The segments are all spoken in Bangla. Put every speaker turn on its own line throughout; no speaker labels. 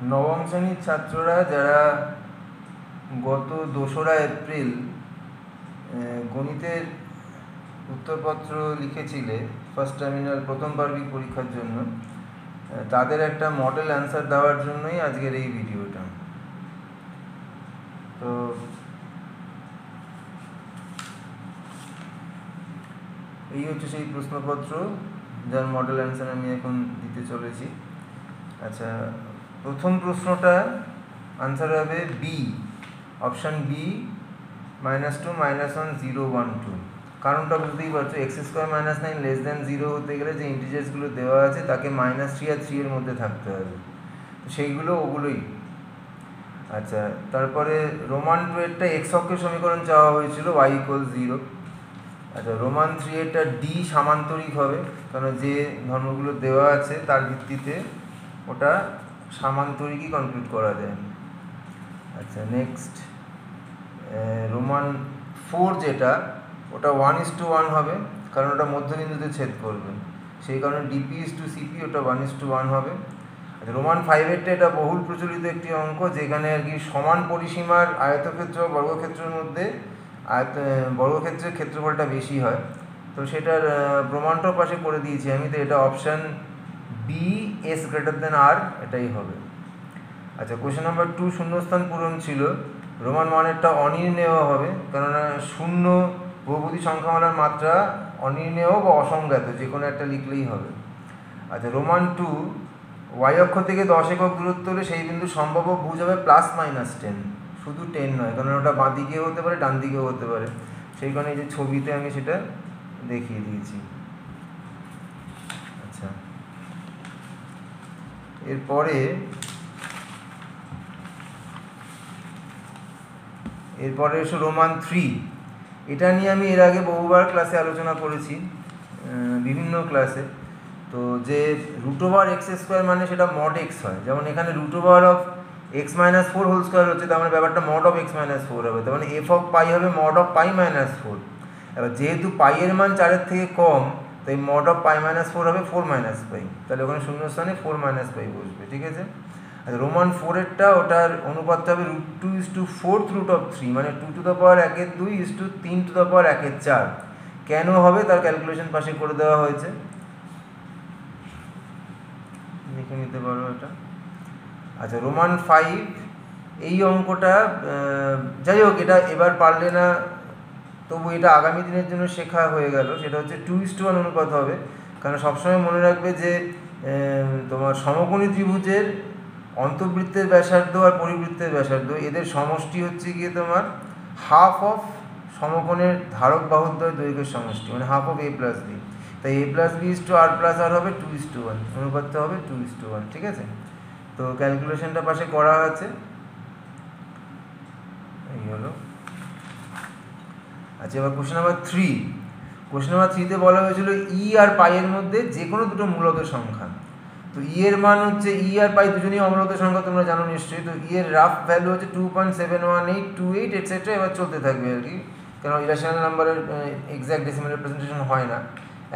নবম শ্রেণীর ছাত্ররা যারা গত 2রা এপ্রিল গণিতের উত্তরপত্র লিখেছিলে ফার্স্ট টার্মিনাল প্রথম পার্বিক পরীক্ষার জন্য, তাদের একটা মডেল অ্যান্সার দেওয়ার জন্যই আজকের এই ভিডিওটা। তো এই হচ্ছে সেই প্রশ্নপত্র যার মডেল অ্যান্সার আমি এখন দিতে চলেছি। আচ্ছা, প্রথম প্রশ্নটা আনসার হবে বি, অপশান বি, -2 -1 0 1 2। কারণটা বুঝতেই পারছো, x² - 9 লেস দ্যান 0 হতে গেলে যে ইন্টিজার্সগুলো দেওয়া আছে তাকে -3 আর 3 এর মধ্যে থাকতে হবে, তো সেইগুলো ওগুলোই। আচ্ছা, তারপরে রোমান 2 এরটা এক্স অক্ষের সমীকরণ চাওয়া হয়েছিল y = 0। আচ্ছা, রোমান 3 এরটা ডি সামান্তরিক হবে, কারণ যে ধর্মগুলো দেওয়া আছে তার ভিত্তিতে ওটা সামান্তরিকই কমপ্লিট করা যায়। আচ্ছা, নেক্সট রোমান 4 যেটা, ওটা 1:1 হবে, কারণ ওটা মধ্যবিন্দুতে ছেদ করবে, সেই কারণে DP/CP ওটা 1:1 হবে। আচ্ছা, রোমান 5 এরটা এটা বহুল প্রচলিত একটি অঙ্ক, যেখানে আর কি সমান পরিসীমার আয়তক্ষেত্র বর্গক্ষেত্রের মধ্যে বর্গক্ষেত্রের ক্ষেত্রফলটা বেশি হয়, তো সেটার প্রমাণটাও পাশে করে দিয়েছি আমি। তো এটা অপশান বি, S>R এটাই হবে। আচ্ছা, কোয়েশ্চেন নাম্বার 2 শূন্যস্থান পূরণ ছিল। রোমান 1 এরটা অনির্ণেয় হবে, কেননা শূন্য বহুপদী সংখ্যামালার মাত্রা অনির্ণেয় বা অসংজ্ঞাত, যে কোনো একটা লিখলেই হবে। আচ্ছা, রোমান 2 y অক্ষ থেকে 10 একক দূরত্ব হলে সেই বিন্দু সম্ভাব্য ভুজ হবে +-10, শুধু 10 নয়, কারণ ওটা বাঁ দিকেও হতে পারে ডান দিকেও হতে পারে, সেই কারণে এই যে ছবিতে আমি সেটা দেখিয়ে দিয়েছি। আচ্ছা, এরপরে এসো রোমান 3। এটা নিয়ে আমি এর আগে বহুবার ক্লাসে আলোচনা করেছি, বিভিন্ন ক্লাসে। তো যে √(x²) মানে সেটা mod x হয়, যেমন এখানে √(x−4) হচ্ছে, তার মানে ব্যাপারটা mod (x−4) হবে, তার মানে f(π) হবে mod (π−4). এবার যেহেতু পাই এর মান 4-এর থেকে কম, তাই mod (π−4) হবে 4-π, তাহলে ওখানে শূন্যস্থানে 4-π বসবে, ঠিক আছে। আর রোমান 4 এরটা ওটার অনুপাতটা হবে √2/4 মানে 2^1/2 3^1/4। কেন হবে তার ক্যালকুলেশন পাশে করে দেওয়া হয়েছে, লিখে নিতে পারো এটা। আচ্ছা, রোমান 5 এই অঙ্কটা, যাই হোক, এটা এবার পারলে না, তবু এটা আগামী দিনের জন্য শেখা হয়ে গেল। সেটা হচ্ছে 2:1 অনুপাত হবে, কারণ সবসময় মনে রাখবে যে তোমার সমকোণী ত্রিভুজের অন্তর্বৃত্তের ব্যাসার্ধ আর পরিবৃত্তের ব্যাসার্ধ, এদের সমষ্টি হচ্ছে গিয়ে তোমার হাফ অফ সমকোণের ধারক বাহুদ্বয় দৈর্ঘ্যের সমষ্টি, মানে হাফ অফ a+b। তাই a+b/r+r হবে 2:1, অনুপাতটা হবে 2:1, ঠিক আছে। তো ক্যালকুলেশনটা পাশে করা আছে, এই হলো। আচ্ছা, এবার কোশ্চেন নাম্বার 3। কোশ্চেন নাম্বার 3-তে বলা হয়েছিল ই আর পাই এর মধ্যে যে কোনো দুটো মূলত সংখ্যা। তো ই এর মান হচ্ছে, ই আর পাই দুজনই অমূলত সংখ্যা, তোমরা জানো নিশ্চয়ই। তো ই এর রাফ ভ্যালু হচ্ছে 2.71828 এটসেট্রা, এবার চলতে থাকবে আর কি, কারণ ইরাশনাল নাম্বারের এক্স্যাক্ট ডেসিমাল রিপ্রেজেন্টেশন হয় না।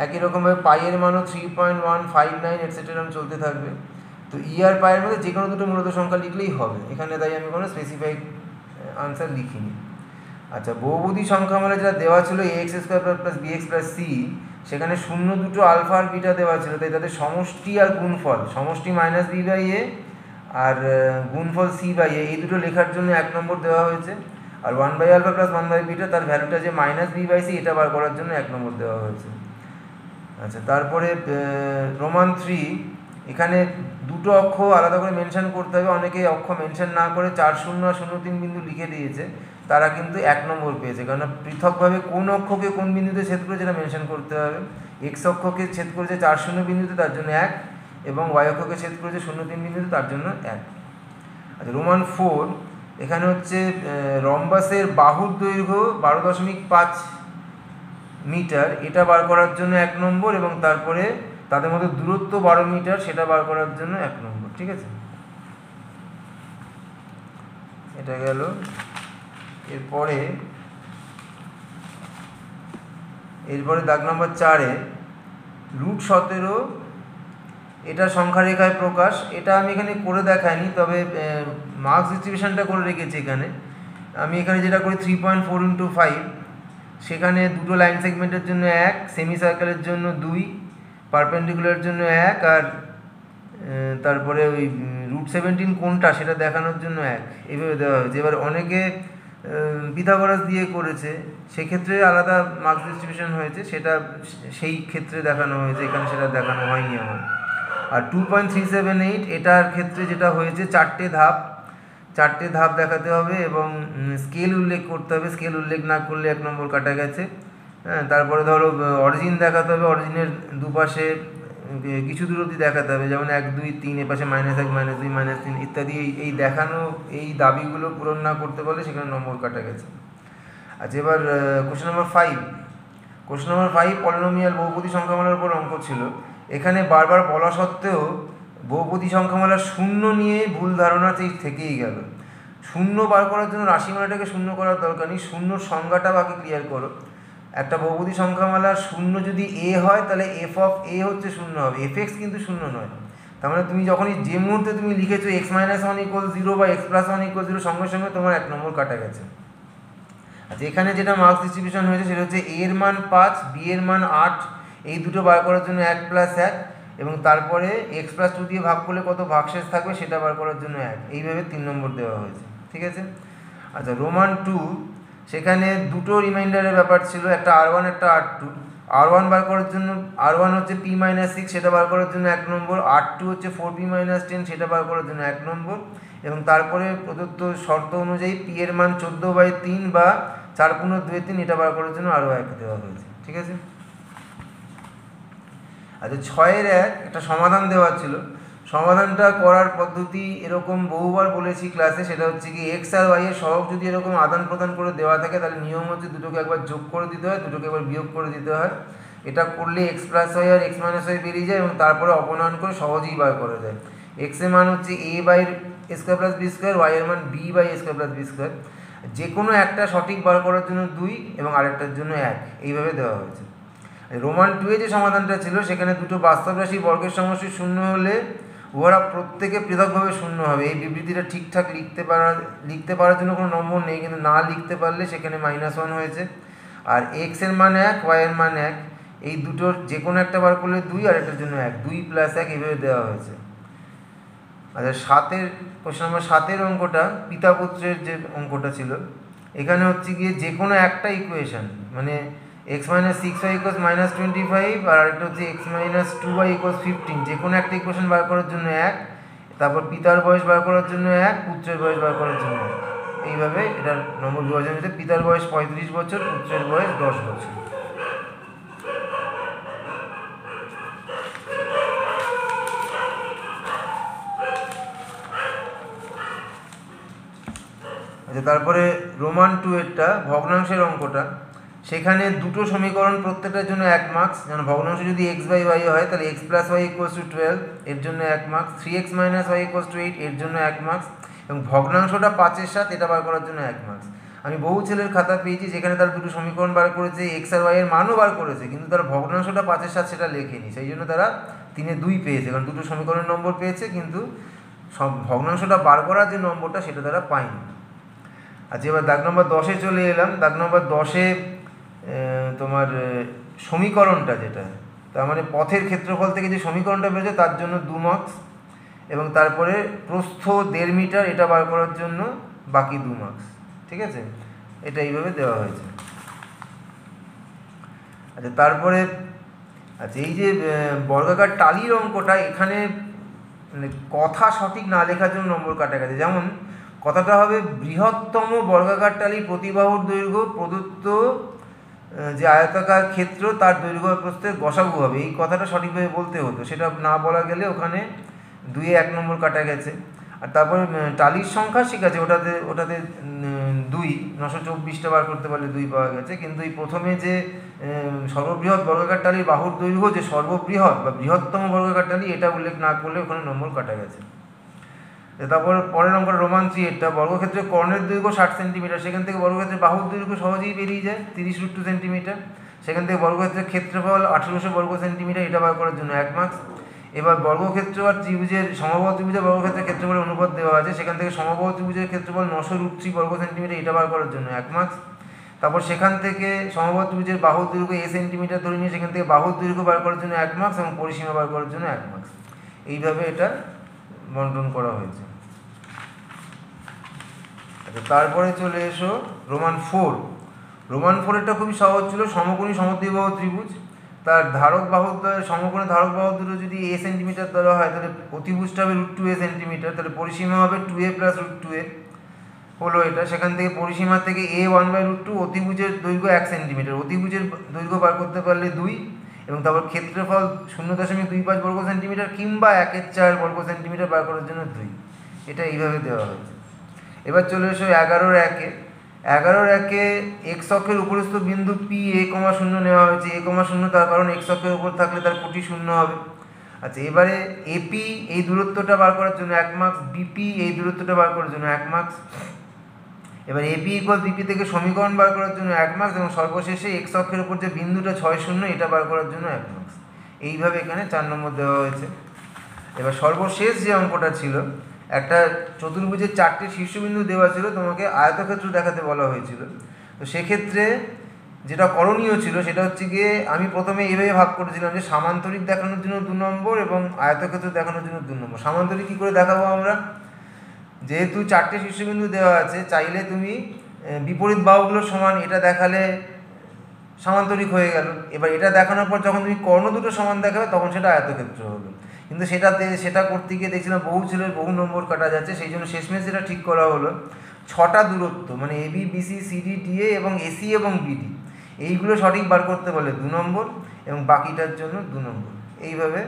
একই রকমভাবে পাই এর মানও 3.159 এটসেট্রা এরকম চলতে থাকবে। তো ই আর পাই এর মধ্যে যে কোনো দুটো মূলত সংখ্যা লিখলেই হবে এখানে, তাই আমি কোনো স্পেসিফাইড আনসার লিখিনি। আচ্ছা, বহুপদী সংখ্যামালা যেটা দেওয়া ছিল ax² + bx + c, সেখানে শূন্য দুটো আলফা আর বিটা দেওয়া ছিল, তাই তাদের সমষ্টি আর গুণফল, সমষ্টি -b/a আর গুণফল c/a, এই দুটো লেখার জন্য 1 নম্বর দেওয়া হয়েছে। আর 1/α + 1/β, তার ভ্যালুটা যে -b/c, এটা বার করার জন্য 1 নম্বর দেওয়া হয়েছে। আচ্ছা, তারপরে রোমান 3, এখানে দুটো অক্ষ আলাদা করে মেনশন করতে হবে। অনেকে অক্ষ মেনশন না করে 4, 0 আর 0, 3 বিন্দু লিখে দিয়েছে, তারা কিন্তু 1 নম্বর পেয়েছে, কারণ পৃথকভাবে কোন অক্ষকে কোন বিন্দুতে ছেদ করেছে এটা মেনশন করতে হবে। এক্স অক্ষকে ছেদ করেছে 4, 0 বিন্দুতে, তার জন্য 1, এবং ওয়াই অক্ষকে ছেদ করেছে 0, 3 বিন্দুতে, তার জন্য 1। আচ্ছা, রোমান 4, এখানে হচ্ছে রম্বাসের বাহুর দৈর্ঘ্য 12.5 মিটার, এটা বার করার জন্য 1 নম্বর, এবং তারপরে তাদের মধ্যে দূরত্ব 12 মিটার, সেটা বার করার জন্য 1 নম্বর, ঠিক আছে। এটা গেল। এরপরে দাগ নম্বর 4-এ √17 এটা সংখ্যারেখায় প্রকাশ। এটা আমি এখানে করে দেখাইনি, তবে মার্কস ডিস্ট্রিবিউশনটা করে রেখেছি এখানে। আমি এখানে যেটা করি 3.4 × 5, সেখানে দুটো লাইন সেগমেন্টের জন্য 1, সেমি সার্কেলের জন্য 2, পারপেন্ডিকুলারের জন্য 1, আর তারপরে ওই √17 কোনটা সেটা দেখানোর জন্য 1, এইভাবে দেওয়া হয়েছে। এবার অনেকে পিথাগোরাস দিয়ে করেছে, সেক্ষেত্রে আলাদা মার্কস ডিস্ট্রিবিউশন হয়েছে, সেটা সেই ক্ষেত্রে দেখানো হয়েছে, এখানে সেটা দেখানো হয়নি আমার। আর 2.378 এটার ক্ষেত্রে যেটা হয়েছে, 4টে ধাপ দেখাতে হবে এবং স্কেল উল্লেখ করতে হবে। স্কেল উল্লেখ না করলে 1 নম্বর কাটা গেছে। হ্যাঁ, তারপরে ধরো অরিজিন দেখাতে হবে, অরিজিনের দুপাশে কিছু দূর অবধি দেখাতে হবে, যেমন 1, 2, 3, এপাশে -1, -2, -3 ইত্যাদি। এই দেখানো এই দাবিগুলো পূরণ না করতে পারলে সেখানে নম্বর কাটা গেছে। আচ্ছা, এবার কোশ্চেন নম্বর 5 পলিনোমিয়াল বহুপদী সংখ্যামালার উপর অঙ্ক ছিল। এখানে বারবার বলা সত্ত্বেও বহুপদী সংখ্যামালার শূন্য নিয়ে ভুল ধারণা থেকেই গেল। শূন্য বার করার জন্য রাশিমালাটাকে শূন্য করার দরকার নেই, শূন্যর সংজ্ঞাটা বাকি ক্লিয়ার করো। একটা বহুপদী সংখ্যামালার শূন্য যদি a হয়, তাহলে f(a) হচ্ছে শূন্য হবে, f(x) কিন্তু শূন্য নয়। তার মানে তুমি যখনই যে মুহূর্তে তুমি লিখেছো x - 1 = 0 বা x + 1 = 0, সঙ্গে সঙ্গে তোমার 1 নম্বর কাটা গেছে। আচ্ছা, এখানে যেটা মার্কস ডিস্ট্রিবিউশন হয়েছে সেটা হচ্ছে a এর মান 5, b এর মান 8, এই দুটো বার করার জন্য 1 + 1, এবং তারপরে x + 2 দিয়ে ভাগ করলে কত ভাগশেষ থাকবে সেটা বার করার জন্য 1, এইভাবে 3 নম্বর দেওয়া হয়েছে। ঠিক আছে। আচ্ছা, রোমান 2, সেখানে দুটো রিমাইন্ডারের ব্যাপার ছিল, একটা R1 একটা R2। R1 বার করার জন্য, R1 হচ্ছে p - 6, সেটা বার করার জন্য 1 নম্বর। R2 হচ্ছে 4p - 10, সেটা বার করার জন্য 1 নম্বর। এবং তারপরে প্রদত্ত শর্ত অনুযায়ী p এর মান 14/3 বা 4×2=3, এটা বার করার জন্য আরও 1 দেওয়া হয়েছে। ঠিক আছে। আচ্ছা, 6-এর 1 একটা সমাধান দেওয়া ছিল। সমাধানটা করার পদ্ধতি এরকম বহুবার বলেছি ক্লাসে, সেটা হচ্ছে কি, x আর y এর সহগ যদি এরকম আদান প্রদান করে দেওয়া থাকে, তাহলে নিয়ম হচ্ছে দুটোকে একবার যোগ করে দিতে হয়, দুটোকে একবার বিয়োগ করে দিতে হয়। এটা করলে x + y আর x - y বেরিয়ে যায়, এবং তারপরে অপনয়ন করে সহজেই বার করা যায়। x এর মান হচ্ছে a/a² + b², y এর মান b/a² + b²। যে কোনো একটা সঠিক বার করার জন্য 2 এবং আরেকটার জন্য 1, এইভাবে দেওয়া হয়েছে। রোমান 2-এ যে সমাধানটা ছিল, সেখানে দুটো বাস্তব রাশি বর্গের সমষ্টি শূন্য হলে উহারা প্রত্যেকে পৃথকভাবে শূন্য হবে। এই বিবৃতিটা ঠিকঠাক লিখতে পারার জন্য কোনো নম্বর নেই, কিন্তু না লিখতে পারলে সেখানে -1 হয়েছে। আর x এর মান 1, y এর মান 1, এই দুটোর যে কোনো একটা বার করলে 2, আর এটার জন্য 1, 2 + 1 এইভাবে দেওয়া হয়েছে। আচ্ছা, কোশ্চেন নম্বর 7-এর অঙ্কটা পিতা পুত্রের যে অঙ্কটা ছিল, এখানে হচ্ছে গিয়ে যে কোনো একটা ইকুয়েশন, মানে x - 6y = -25, আর আরেকটা হচ্ছে x - 2y = 15, যে কোনো একটা ইকুয়েশন বার করার জন্য 1, তারপর পিতার বয়স বার করার জন্য 1, পুত্রের বয়স বার করার জন্য 1, এইভাবে এটার নম্বর বিভাজন হয়েছে। পিতার বয়স 35 বছর, পুত্রের বয়স 10 বছর। আচ্ছা, তারপরে রোমান 2-এরটা ভগ্নাংশের অঙ্কটা, সেখানে দুটো সমীকরণ প্রত্যেকটার জন্য 1 মার্কস। যেমন ভগ্নাংশ যদি x/y হয়, তাহলে x + y = 12, এর জন্য 1 মার্কস। 3x - y = 8, এর জন্য 1 মার্কস। এবং ভগ্নাংশটা 5-এর 7, এটা বার করার জন্য 1 মার্কস। আমি বহু ছেলের খাতা পেয়েছি যেখানে তারা দুটো সমীকরণ বার করেছে, x আর y এর মানও বার করেছে, কিন্তু তারা ভগ্নাংশটা 5-এর 7 সেটা লেখেনি, সেই জন্য তারা 3-এ 2 পেয়েছে, কারণ দুটো সমীকরণের নম্বর পেয়েছে, কিন্তু ভগ্নাংশটা বার করার যে নম্বরটা সেটা তারা পায়নি। আচ্ছা, এবার দাগ নম্বর 10-এ চলে এলাম। দাগ নম্বর 10-এ তোমার সমীকরণটা যেটা, তার মানে পথের ক্ষেত্রফল থেকে যে সমীকরণটা বেরোছে তার জন্য 2 মার্কস, এবং তারপরে প্রস্থ 1.5 মিটার, এটা বার করার জন্য বাকি 2 মার্কস। ঠিক আছে, এটা এইভাবে দেওয়া হয়েছে। আচ্ছা, তারপরে এই যে বর্গাকার টালির অঙ্কটা, এখানে মানে কথা সঠিক না লেখার জন্য নম্বর কাটা গেছে। যেমন কথাটা হবে, বৃহত্তম বর্গাকার টালির প্রতিবাহুর দৈর্ঘ্য প্রদত্ত যে আয়তাকার ক্ষেত্র তার দৈর্ঘ্য প্রস্থের গসাগু হবে, এই কথাটা সঠিকভাবে বলতে হতো, সেটা না বলা গেলে ওখানে 2-এ 1 নম্বর কাটা গেছে। আর তারপরে টালির সংখ্যা ঠিক আছে, ওটাতে 2, 924টা বার করতে পারলে 2 পাওয়া গেছে, কিন্তু এই প্রথমে যে সর্ববৃহৎ বর্গাকার টালির বাহুর দৈর্ঘ্য যে সর্ববৃহৎ বা বৃহত্তম বর্গাকার টালি, এটা উল্লেখ না করলে ওখানে নম্বর কাটা গেছে। তারপর পরের নম্বর রোমান 3-এরটা, বর্গক্ষেত্রে কর্ণের দৈর্ঘ্য 60 সেন্টিমিটার, সেখান থেকে বর্গক্ষেত্রে বাহুর দৈর্ঘ্য সহজেই বেরিয়ে যায় 30√2 সেন্টিমিটার, সেখান থেকে বর্গক্ষেত্রের ক্ষেত্রফল 1800 বর্গ সেন্টিমিটার, এটা বার করার জন্য 1 মার্কস। এবার বর্গক্ষেত্র আর ত্রিভুজের সমবাহু ত্রিভুজের বর্গক্ষেত্রের ক্ষেত্রফলের অনুপাত দেওয়া আছে, সেখান থেকে সমবাহু ত্রিভুজের ক্ষেত্রফল 900√3 বর্গ সেন্টিমিটার, এটা বার করার জন্য 1 মার্কস। তারপর সেখান থেকে সমবাহু ত্রিভুজের বাহুর দৈর্ঘ্য a সেন্টিমিটার ধরে নিয়ে সেখান থেকে বাহুর দৈর্ঘ্য বার করার জন্য 1 মার্কস এবং পরিসীমা বার করার জন্য 1 মার্কস। এইভাবে এটা বন্টন করা হয়েছে। আচ্ছা, তারপরে চলে এসো রোমান 4। রোমান 4-এরটা খুবই সহজ ছিল। সমকোণী সমদ্বিবাহু ত্রিভুজ, তার ধারক বাহু সমকোণে ধারক বাহু দুটো যদি a সেন্টিমিটার ধরা হয় তাহলে অতিভুজটা হবে √2a সেন্টিমিটার, তাহলে পরিসীমা হবে 2a + √2a হলো এটা। সেখান থেকে পরিসীমা থেকে a 1/√2, অতিভুজের দৈর্ঘ্য 1 সেন্টিমিটার, অতিভুজের দৈর্ঘ্য বার করতে পারলে 2, এবং তারপর ক্ষেত্রফল 0.25 বর্গ সেন্টিমিটার কিংবা 1/4 বর্গ সেন্টিমিটার বার করার জন্য 2। এটা এইভাবে দেওয়া হয়েছে। এবার চলে এসো 11-1-এ। 11-1-এ এক্স অক্ষের উপরস্থ বিন্দু পি a,0 নেওয়া হয়েছে। a,0 তার কারণ এক্স অক্ষের উপর থাকলে তার কোটি 0 হবে। আচ্ছা, এবারে এপি এই দূরত্বটা বার করার জন্য 1 মার্কস, বিপি এই দূরত্বটা বার করার জন্য 1 মার্কস। এবার এপি = বিপি থেকে সমীকরণ বার করার জন্য 1 মার্কস, এবং সর্বশেষে এক্স অক্ষের উপর যে বিন্দুটা 6, এটা বার করার জন্য 1 মার্কস। এইভাবে এখানে 4 নম্বর দেওয়া হয়েছে। এবার সর্বশেষ যে অঙ্কটা ছিল, একটা চতুর্ভুজের 4টে শীর্ষবিন্দু দেওয়া ছিল, তোমাকে আয়তক্ষেত্র দেখাতে বলা হয়েছিল। তো সেক্ষেত্রে যেটা করণীয় ছিল সেটা হচ্ছে গিয়ে, আমি প্রথমে এইভাবে ভাগ করেছিলাম যে সামান্তরিক দেখানোর জন্য 2 নম্বর এবং আয়তক্ষেত্র দেখানোর জন্য 2 নম্বর। সামান্তরিক কী করে দেখাবো আমরা? যেহেতু 4টে শীর্ষবিন্দু দেওয়া আছে, চাইলে তুমি বিপরীত বাহুগুলোর সমান এটা দেখালে সামান্তরিক হয়ে গেল। এবার এটা দেখানোর পর যখন তুমি কর্ণ দুটো সমান দেখাবে তখন সেটা আয়তক্ষেত্র হবে। কিন্তু সেটা করতে গিয়ে দেখছিলাম বহু ছেলের বহু নম্বর কাটা যাচ্ছে, সেই জন্য শেষমেশ যেটা ঠিক করা হলো, 6টা দূরত্ব মানে এবি, বিসি, সিডি, ডিএ এবং এসি এবং বিডি, এইগুলো সঠিক বার করতে বলে 2 নম্বর, এবং বাকিটার জন্য 2 নম্বর। এইভাবে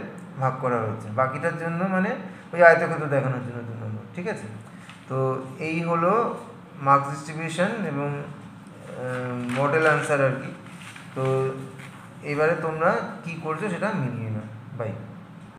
ভাগ করা হয়েছে। বাকিটার জন্য মানে ওই আয়তক্ষেত্র দেখানোর জন্য 2 নম্বর। ঠিক আছে? তো এই হলো মার্কস ডিস্ট্রিবিউশন এবং মডেল অ্যান্সার আর কি। তো এবারে তোমরা কি করছো সেটা মিলিয়ে নাও। বাই।